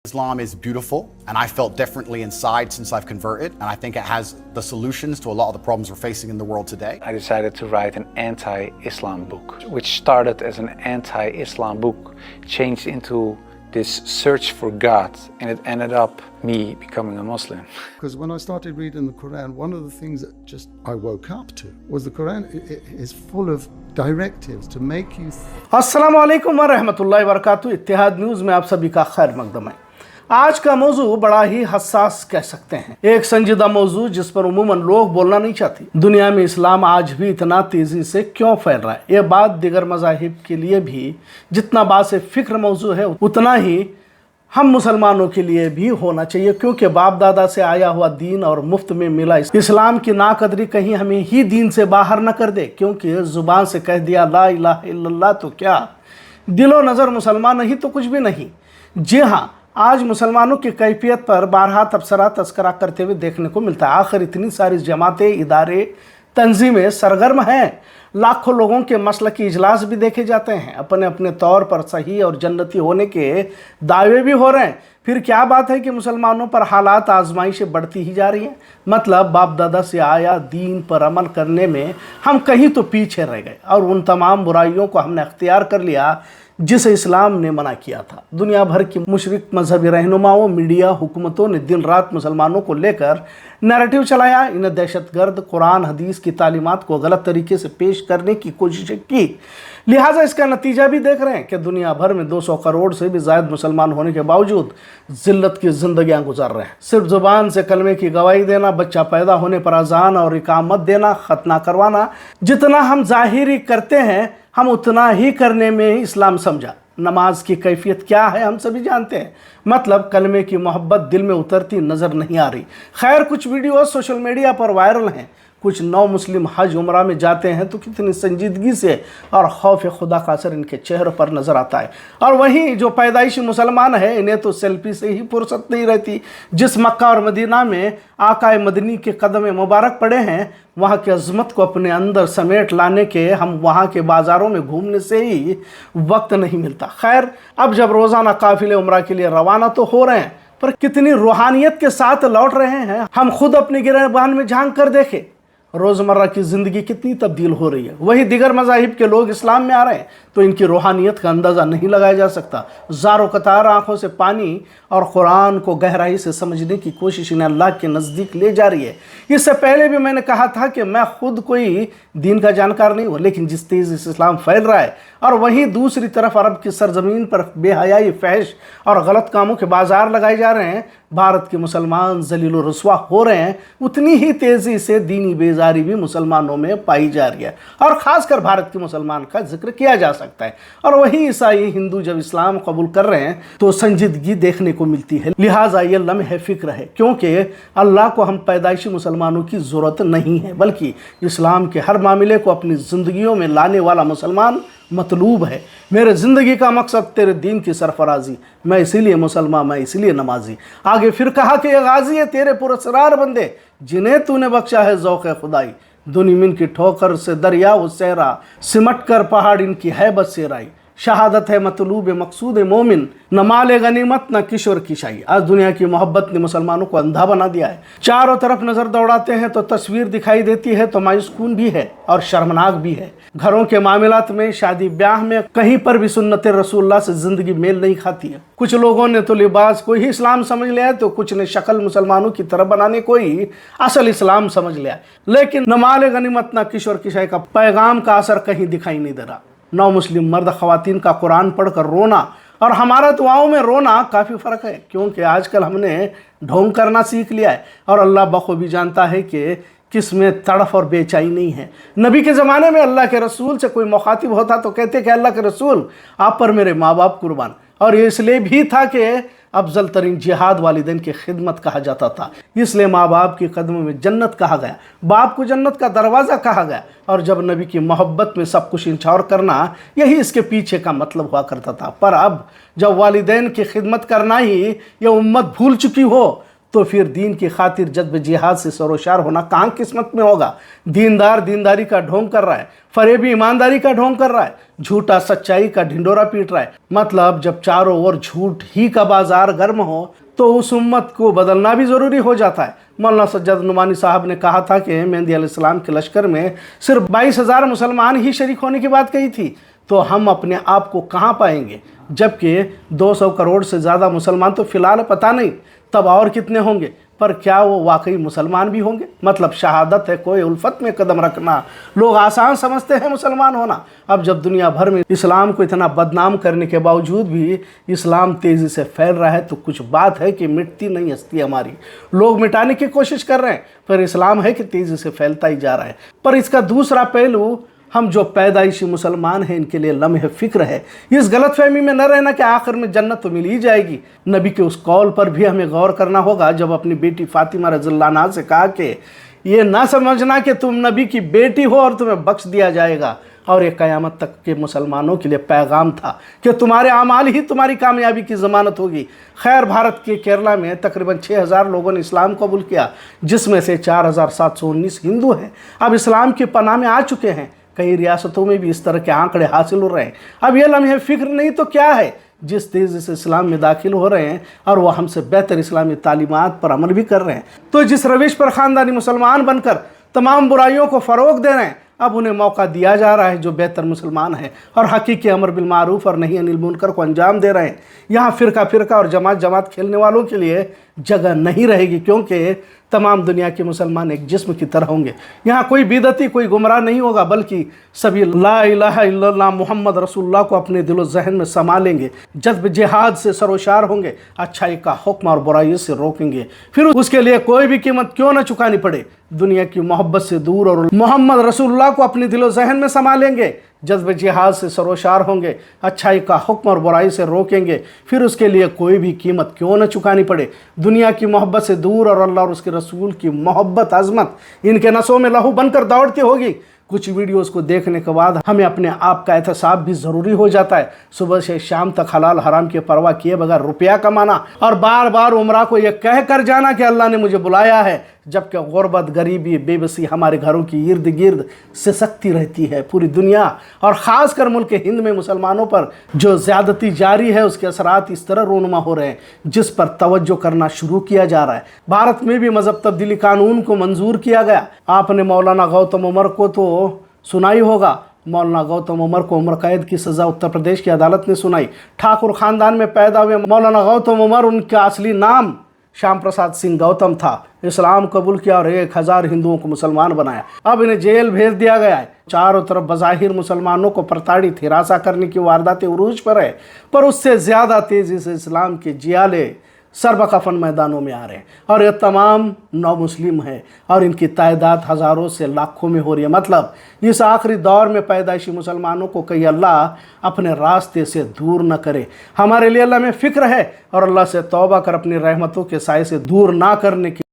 Islam is beautiful, and I felt differently inside since I've converted, and I think it has the solutions to a lot of the problems we're facing in the world today. I decided to write an anti-Islam book, which started as an anti-Islam book, changed into this search for God, and it ended up me becoming a Muslim. Because when I started reading the Quran, one of the things that just I woke up to was the Quran is full of directives to make you अस्सलामु अलैकुम व रहमतुल्लाहि व बरकातुहू। इत्तेहाद news में आप सभी का खैर मकदम है। आज का मौजू बड़ा ही हसास कह सकते हैं, एक संजीदा मौजू जिस पर उमूमन लोग बोलना नहीं चाहते। दुनिया में इस्लाम आज भी इतना तेज़ी से क्यों फैल रहा है? ये बात दिगर मज़ाहिब के लिए भी जितना बासे फ़िक्र मौजू है, उतना ही हम मुसलमानों के लिए भी होना चाहिए, क्योंकि बाप दादा से आया हुआ दीन और मुफ्त में मिला इस्लाम की नाकदरी कहीं हमें ही दीन से बाहर न कर दे। क्योंकि ज़ुबान से कह दिया ला इलाहा इल्लल्लाह तो क्या, दिलो नज़र मुसलमान नहीं तो कुछ भी नहीं। जी हाँ, आज मुसलमानों की कैफियत पर बारहा तबसरा तस्करा करते हुए देखने को मिलता है। आखिर इतनी सारी जमातें, इदारे, तंजीमें सरगर्म हैं, लाखों लोगों के मसलकी इजलास भी देखे जाते हैं, अपने अपने तौर पर सही और जन्नती होने के दावे भी हो रहे हैं। फिर क्या बात है कि मुसलमानों पर हालात आजमाइशें बढ़ती ही जा रही हैं? मतलब बाप दादा से आया दीन पर अमल करने में हम कहीं तो पीछे रह गए और उन तमाम बुराइयों को हमने अख्तियार कर लिया जिसे इस्लाम ने मना किया था। दुनिया भर की मुशरिक मजहबी रहनुमाओं, मीडिया, हुकूमतों ने दिन रात मुसलमानों को लेकर नैरेटिव चलाया। इन्हें दहशतगर्द, कुरान हदीस की तालीमात को गलत तरीके से पेश करने की कोशिशें की। लिहाजा इसका नतीजा भी देख रहे हैं कि दुनिया भर में 200 करोड़ से भी ज़ायद मुसलमान होने के बावजूद जिल्लत की ज़िंदगियाँ गुजार रहे हैं। सिर्फ ज़ुबान से कलमे की गवाही देना, बच्चा पैदा होने पर अजान और इकामत देना, खतना करवाना, जितना हम ज़ाहिरी करते हैं हम उतना ही करने में ही इस्लाम समझा। नमाज की कैफियत क्या है हम सभी जानते हैं, मतलब कलमे की मोहब्बत दिल में उतरती नज़र नहीं आ रही। खैर, कुछ वीडियो सोशल मीडिया पर वायरल हैं। कुछ नौ मुस्लिम हज उम्रा में जाते हैं तो कितनी संजीदगी से और खौफ खुदा का असर इनके चेहरों पर नज़र आता है। और वहीं जो पैदाइशी मुसलमान है, इन्हें तो सेल्फी से ही फुर्सत नहीं रहती। जिस मक्का और मदीना में आकाए मदनी के कदम मुबारक पड़े हैं, वहाँ की अज़मत को अपने अंदर समेट लाने के हम वहाँ के बाज़ारों में घूमने से ही वक्त नहीं मिलता। खैर, अब जब रोज़ाना काफ़िले उम्रा के लिए रवाना तो हो रहे हैं, पर कितनी रूहानियत के साथ लौट रहे हैं हम खुद अपनी गिरबान में झांक कर देखें। रोज़मर्रा की ज़िंदगी कितनी तब्दील हो रही है। वही दिगर मज़ाहिब के लोग इस्लाम में आ रहे हैं तो इनकी रूहानियत का अंदाज़ा नहीं लगाया जा सकता। ज़ारो कतार आँखों से पानी और कुरान को गहराई से समझने की कोशिश इन्हें अल्लाह के नज़दीक ले जा रही है। इससे पहले भी मैंने कहा था कि मैं खुद कोई दीन का जानकार नहीं हूँ, लेकिन जिस तेज़ी से इस्लाम फैल रहा है और वहीं दूसरी तरफ अरब की सरजमीन पर बेहयाई, फहश और गलत कामों के बाज़ार लगाए जा रहे हैं, भारत के मुसलमान जलील व रुस्वा हो रहे हैं, उतनी ही तेज़ी से दीनी बेजारी भी मुसलमानों में पाई जा रही है। और ख़ासकर भारत के मुसलमान का जिक्र किया जा सकता है। और वहीं ईसाई, हिंदू जब इस्लाम कबूल कर रहे हैं तो संजीदगी देखने को मिलती है। लिहाजा ये लम्हे फ़िक्र है, क्योंकि अल्लाह को हम पैदाइशी मुसलमानों की ज़रूरत नहीं है, बल्कि इस्लाम के हर मामले को अपनी ज़िंदगियों में लाने वाला मुसलमान मतलूब है। मेरे ज़िंदगी का मकसद तेरे दीन की सरफराजी, मैं इसीलिए मुसलमान, मैं इसीलिए नमाजी। आगे फिर कहा कि ये गाजी है तेरे पुरस्कार बंदे, जिन्हें तूने बख्शा है ज़ौक़ खुदाई। दुनिमिन की ठोकर से दरिया वो सहरा, सिमट कर पहाड़ इनकी हैबत से राई। शहादत है मतलूब मकसूद मोमिन, न माल गनीमत न किशोर की शाही। आज दुनिया की मोहब्बत ने मुसलमानों को अंधा बना दिया है। चारों तरफ नज़र दौड़ाते हैं तो तस्वीर दिखाई देती है तो मायूसकून भी है और शर्मनाक भी है। घरों के मामलात में, शादी ब्याह में, कहीं पर भी सुन्नत रसूलुल्लाह से ज़िंदगी मेल नहीं खाती है। कुछ लोगों ने तो लिबास को ही इस्लाम समझ लिया है तो कुछ ने शक्ल मुसलमानों की तरह बनाने को ही असल इस्लाम समझ लिया है। लेकिन न माल गनीमत न किशोर की शाही का पैगाम का असर कहीं दिखाई नहीं दे रहा। नौ मुस्लिम मर्द ख़वातीन का कुरान पढ़कर रोना और हमारा दुआओं में रोना काफ़ी फ़र्क है, क्योंकि आजकल हमने ढोंग करना सीख लिया है और अल्लाह बखूबी जानता है कि किस में तड़फ और बेचैनी नहीं है। नबी के ज़माने में अल्लाह के रसूल से कोई मुखातिब होता तो कहते कि अल्लाह के रसूल, आप पर मेरे माँ बाप कुर्बान। और ये इसलिए भी था कि अफजल तरीन जिहाद वालिदैन की खिदमत कहा जाता था, इसलिए माँ बाप के कदमों में जन्नत कहा गया, बाप को जन्नत का दरवाज़ा कहा गया। और जब नबी की मोहब्बत में सब कुछ इंछावर करना, यही इसके पीछे का मतलब हुआ करता था। पर अब जब वालिदैन की खिदमत करना ही ये उम्मत भूल चुकी हो तो फिर दीन की खातिर जज्ब जिहाद से सरोशार होना कहाँ किस्मत में होगा। दीनदार दीनदारी का ढोंग कर रहा है, फरेबी ईमानदारी का ढोंग कर रहा है, झूठा सच्चाई का ढिंडोरा पीट रहा है। मतलब जब चारों ओर झूठ ही का बाजार गर्म हो तो उस उम्मत को बदलना भी ज़रूरी हो जाता है। मौलाना सज्जाद नुमानी साहब ने कहा था कि मेहंदी अलैहिस्सलाम के लश्कर में सिर्फ 22,000 मुसलमान ही शरीक होने की बात कही थी, तो हम अपने आप को कहाँ पाएंगे, जबकि 200 करोड़ से ज़्यादा मुसलमान तो फिलहाल पता नहीं, तब और कितने होंगे। पर क्या वो वाकई मुसलमान भी होंगे? मतलब शहादत है कोई उल्फत में कदम रखना, लोग आसान समझते हैं मुसलमान होना। अब जब दुनिया भर में इस्लाम को इतना बदनाम करने के बावजूद भी इस्लाम तेज़ी से फैल रहा है, तो कुछ बात है कि मिटती नहीं हस्ती हमारी। लोग मिटाने की कोशिश कर रहे हैं, पर इस्लाम है कि तेज़ी से फैलता ही जा रहा है। पर इसका दूसरा पहलू, हम जो पैदाइशी मुसलमान हैं इनके लिए लम्हे फ़िक्र है। इस गलतफहमी में न रहना कि आखिर में जन्नत तो मिल ही जाएगी। नबी के उस कौल पर भी हमें गौर करना होगा जब अपनी बेटी फातिमा रज़ियल्लाहु अन्हा से कहा कि ये ना समझना कि तुम नबी की बेटी हो और तुम्हें बख्श दिया जाएगा। और ये क़यामत तक के मुसलमानों के लिए पैगाम था कि तुम्हारे अमाल ही तुम्हारी कामयाबी की ज़मानत होगी। खैर, भारत के केरला में तकरीबन 6,000 लोगों ने इस्लाम कबूल किया, जिसमें से 4,719 हिंदू हैं। अब इस्लाम की पनाह में आ चुके हैं। कई रियासतों में भी इस तरह के आंकड़े हासिल हो रहे हैं। अब ये लम्हे फ़िक्र नहीं तो क्या है, जिस तेज़ी से इस्लाम में दाखिल हो रहे हैं और वह हमसे बेहतर इस्लामी तालीमात पर अमल भी कर रहे हैं, तो जिस रविश पर ख़ानदानी मुसलमान बनकर तमाम बुराइयों को फ़रोग़ दे रहे हैं, अब उन्हें मौका दिया जा रहा है जो बेहतर मुसलमान हैं और हकीकी अमर बिल मारूफ और नही अनिल मुनकर को अंजाम दे रहे हैं। यहाँ फ़िरका और जमात खेलने वालों के लिए जगह नहीं रहेगी, क्योंकि तमाम दुनिया के मुसलमान एक जिस्म की तरह होंगे। यहाँ कोई बिदअती, कोई गुमराह नहीं होगा, बल्कि सभी ला इलाहा इल्लल्लाह मुहम्मद रसूलुल्लाह को अपने दिलो ज़हन में समा लेंगे, जज्ब जिहाद से सरोशार होंगे, अच्छाई का हुक्म और बुराई से रोकेंगे, फिर उसके लिए कोई भी कीमत क्यों न चुकानी पड़े। दुनिया की मोहब्बत से दूर और मोहम्मद रसूलुल्लाह को अपने दिलो ज़हन में समा लेंगे, जज्ब जिहाद से सरोशार होंगे, अच्छाई का हुक्म और बुराई से रोकेंगे, फिर उसके लिए कोई भी कीमत क्यों न चुकानी पड़े। दुनिया की मोहब्बत से दूर और अल्लाह और उसके रसूल की मोहब्बत, अज़मत इनके नसों में लहू बनकर दौड़ती होगी। कुछ वीडियोस को देखने के बाद हमें अपने आप का एहतसाब भी ज़रूरी हो जाता है। सुबह से शाम तक हलाल हराम की परवाह किए बगैर रुपया कमाना और बार बार उम्रा को यह कह कर जाना कि अल्लाह ने मुझे बुलाया है, जबकि गुर्बत, गरीबी, बेबसी हमारे घरों की इर्द गिर्द सिसकती रहती है। पूरी दुनिया और ख़ास कर मुल्क हिंद में मुसलमानों पर जो ज़्यादती जारी है, उसके असरात इस तरह रोनुमा हो रहे हैं जिस पर तवज्जो करना शुरू किया जा रहा है। भारत में भी मज़हब तब्दीली कानून को मंजूर किया गया। आपने मौलाना गौतम उमर को तो सुना ही होगा। मौलाना गौतम उमर को उम्र कैद की सज़ा उत्तर प्रदेश की अदालत ने सुनाई। ठाकुर ख़ानदान में पैदा हुए मौलाना गौतम उमर, उनका असली नाम श्याम प्रसाद सिंह गौतम था। इस्लाम कबूल किया और 1,000 हिंदुओं को मुसलमान बनाया। अब इन्हें जेल भेज दिया गया है। चारों तरफ बज़ाहिर मुसलमानों को प्रताड़ित, हिरासा करने की वारदातें उरूज पर है, पर उससे ज़्यादा तेज़ी से इस्लाम के जियाले सरबकफन मैदानों में आ रहे हैं और ये तमाम नौ मुस्लिम हैं और इनकी तादाद हज़ारों से लाखों में हो रही है। मतलब इस आखिरी दौर में पैदाइशी मुसलमानों को कहीं अल्लाह अपने रास्ते से दूर न करे। हमारे लिए अल्लाह में फ़िक्र है और अल्लाह से तौबा कर अपनी रहमतों के साए से दूर ना करने की